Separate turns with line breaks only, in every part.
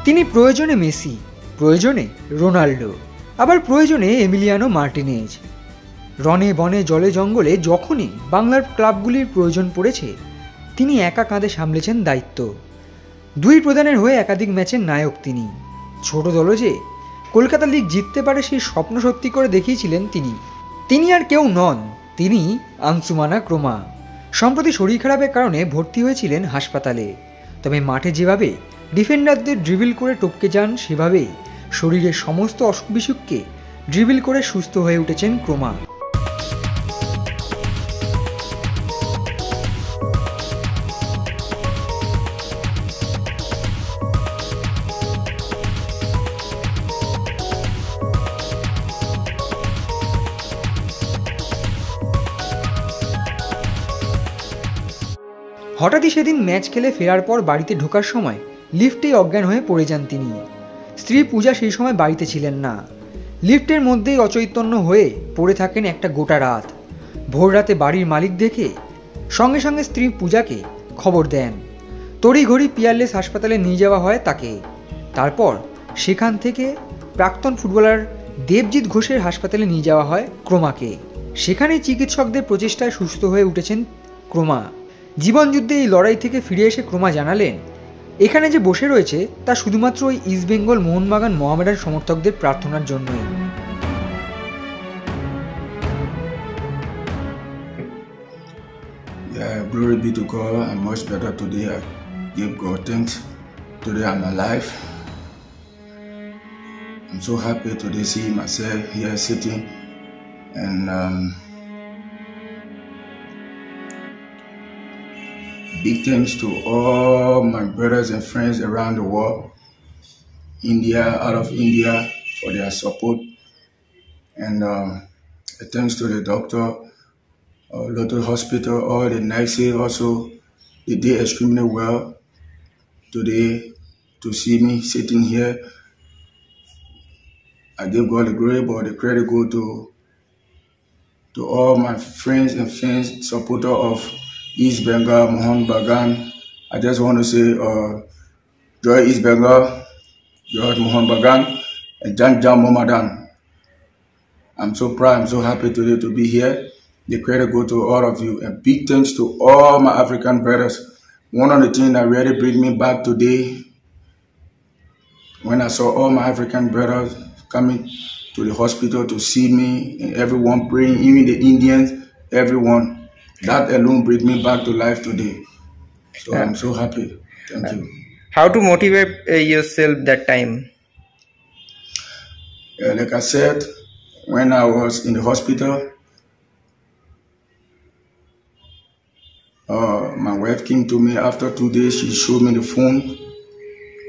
তিনি প্রয়োজনে মেসি, প্রয়োজনে রোনাল্ডো, আবার প্রয়োজনে এমিলিয়ানো মার্টিনেজ। রনে বনে জলে জঙ্গলে যখনই বাংলার ক্লাবগুলির প্রয়োজন পড়েছে তিনি একা কাঁধে সামলেছেন দায়িত্ব। দুই প্রধানের হয়ে একাধিক ম্যাচের নায়ক তিনি। ছোট দলও যে কলকাতা লিগ জিততে পারে সেই স্বপ্ন সত্যি করে দেখিয়েছিলেন তিনি। তিনি আর কেউ নন, তিনি আনসুমানা ক্রোমা। সম্প্রতি শরীর খারাপের কারণে ভর্তি হয়েছিলেন হাসপাতালে, তবে মাঠে যেভাবে ডিফেন্ডারদের ড্রিবল করে টপকে যান সেভাবেই শরীরের সমস্ত অসুখ বিসুখকে ড্রিবল করে সুস্থ হয়ে উঠেছেন ক্রোমা। হঠাৎই সেদিন ম্যাচ খেলে ফেরার পর বাড়িতে ঢোকার সময় লিফটেই অজ্ঞান হয়ে পড়ে যান তিনি। স্ত্রী পূজা সেই সময় বাড়িতে ছিলেন না। লিফটের মধ্যেই অচৈতন্য হয়ে পড়ে থাকেন একটা গোটা রাত। ভোর রাতে বাড়ির মালিক দেখে সঙ্গে সঙ্গে স্ত্রী পূজাকে খবর দেন। তড়িঘড়ি পিয়ারলেস হাসপাতালে নিয়ে যাওয়া হয় তাকে। তারপর সেখান থেকে প্রাক্তন ফুটবলার দেবজিৎ ঘোষের হাসপাতালে নিয়ে যাওয়া হয় ক্রোমাকে। সেখানেই চিকিৎসকদের প্রচেষ্টায় সুস্থ হয়ে উঠেছেন ক্রোমা। জীবনযুদ্ধে এই লড়াই থেকে ফিরে এসে ক্রোমা জানালেন, এখানে যে বসে রয়েছে তা শুধুমাত্র ওই ইস্টবেঙ্গল, মোহনবাগান, মোহামেডান সমর্থকদের প্রার্থনার জন্যই।
Yeah, glory be to God. I'm much better today. I give God thanks. Today I'm alive. I'm so happy today see myself here sitting and big thanks to all my brothers and friends around the world, India, out of India, for their support. And thanks to the doctor, local hospital, all the nurses also, they did extremely well today to see me sitting here. I give God the glory, but the credit go to all my friends and fans, supporter of East Bengal, Mohanbagan. I just want to say, Joy East Bengal, Joy Mohanbagan, and Jan Mohammedan. I'm so proud, I'm so happy today to be here. The credit go to all of you, and big thanks to all my African brothers. One of the things that really bring me back today, when I saw all my African brothers coming to the hospital to see me, and everyone praying, even the Indians, everyone. That alone brings me back to life today. So I'm so happy. Thank you.
How to motivate yourself that time?
Like I said, when I was in the hospital, my wife came to me after 2 days. She showed me the phone.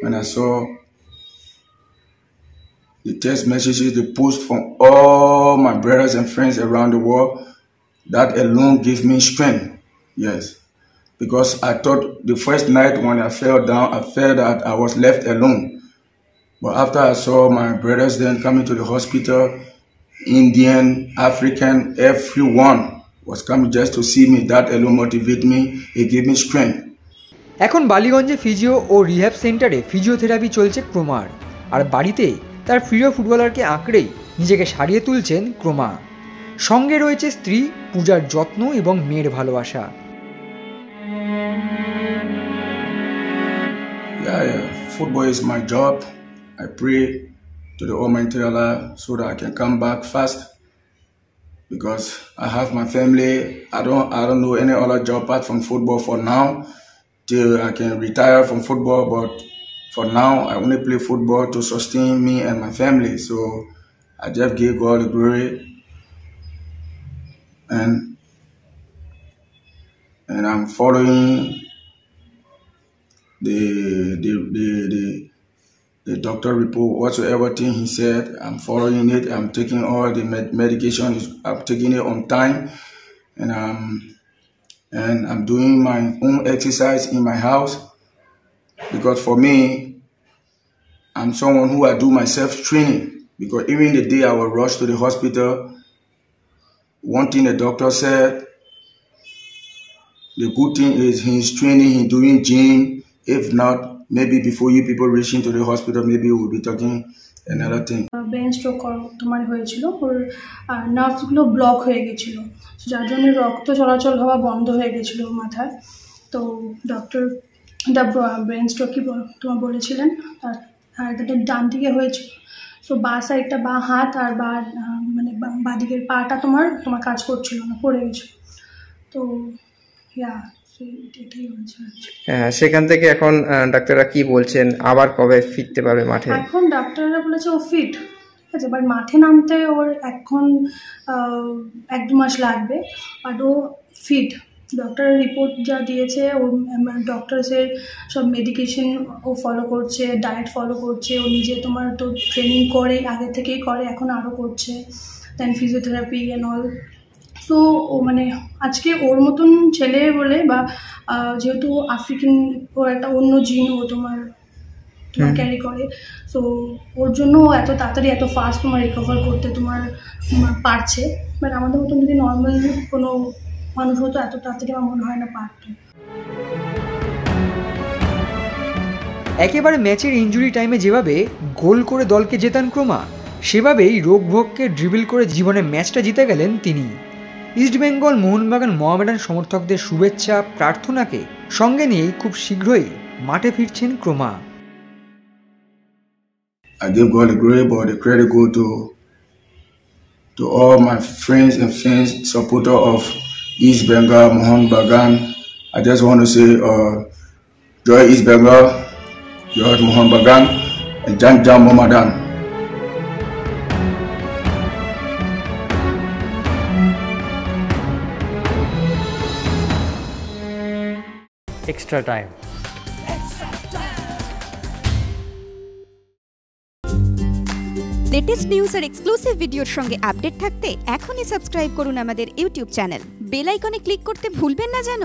When I saw the text messages, the post from all my brothers and friends around the world, that alone gave me strength. Yes. Because I thought the first night when I fell down, I felt that I was left alone. But after I saw my brothers then coming to the hospital, Indian, African, everyone was coming just to see me. That alone motivated me. It gave me strength.
এখন বালিগঞ্জে physio ও rehab সেন্টারে physiotherapy চলছে Kroemer. আর বাড়িতে তার প্রিয় ফুটবলারকে আঁকড়েই নিজেকে সারিয়ে তুলছেন ক্রোমা। সঙ্গে রয়েছে স্ত্রী পূজার যত্ন এবং মেয়ের ভালোবাসা।
Yeah, football is my job. I pray to the Almighty Allah so that I can come back fast, because I have my family. I don't know any other job apart from football for now, till I can retire from football. But for now, I only play football to sustain me and my family. So I just give God the glory. And I'm following the doctor report, whatsoever thing he said. I'm following it. I'm taking all the medication. I'm taking it on time, and I'm doing my own exercise in my house, because for me, I'm someone who I do my self-training. Because even the day I was rushed to the hospital, one thing the doctor said, the good thing is he's training, he's doing gym. If not, maybe before you people reaching to the hospital, maybe we'll be talking another thing.
Brain stroke তোমার হয়েছিল, ওর নার্ভসগুলো block হয়ে গেছিলো, যার জন্য রক্ত চলাচল হওয়া বন্ধ হয়ে গেছিলো মাথায়। তো ডক্টর ব্রেন স্ট্রোকই তোমার বলেছিলেন, আর এটা ডান দিকে হয়েছিল। সো বা সাইডটা, বা হাত আর মানে বাদিকের পাটা তোমার কাজ করছিল না, পড়ে গেছিলো। তো এটাই হয়েছে।
হ্যাঁ, সেখান থেকে এখন ডাক্তাররা কি বলছেন, আবার কবে ফিরতে পারবে মাঠে?
এখন ডাক্তাররা বলেছে ও ফিট, ঠিক আছে, বাট মাঠে নামতে ওর এখন 1-2 মাস লাগবে, বাট ও ফিট। ডক্টরের রিপোর্ট যা দিয়েছে, ও ডক্টরসের সব মেডিকেশন ও ফলো করছে, ডায়েট ফলো করছে, ও নিজে তোমার তো ট্রেনিং করে, আগে থেকেই করে, এখন আরও করছে, দেন ফিজিওথেরাপি অ্যান্ড অল। সো ও মানে আজকে ওর মতন ছেলে বলে, বা যেহেতু আফ্রিকান, ওর একটা অন্য জিন ও তোমার ক্যারি করে, সো ওর জন্য এত তাড়াতাড়ি এত ফাস্ট তোমার রিকভার করতে তোমার পারছে। বাট আমাদের মতন যদি নর্মাল কোনো মানুষ হতো, এত তাড়াতাড়ি আমার মনে হয় না পারত।
একেবারে ম্যাচের ইনজুরি টাইমে যেভাবে গোল করে দলকে জেতান ক্রোমা, সেভাবেই রোগভোগকে ড্রিবল করে জীবনে ম্যাচটা জিতে গেলেন তিনি। ইস্টবেঙ্গল, মোহনবাগান, মোহামেডান সমর্থকদের শুভেচ্ছা প্রার্থনাকে সঙ্গে নিয়েই খুব শীঘ্রই মাঠে ফিরছেন Croma.
I give God the glory, but the credit go to all my friends and fans, supporter of East Bengal, Mohanbagan. I just want to say, joy East Bengal, joy Mohanbagan, and Jam Mohammedan.
Extra time.
Latest news আর exclusive ভিডিওর সঙ্গে update থাকতে এখনই subscribe করুন আমাদের YouTube channel. Bell আইকনে click করতে ভুলবেন না যেন।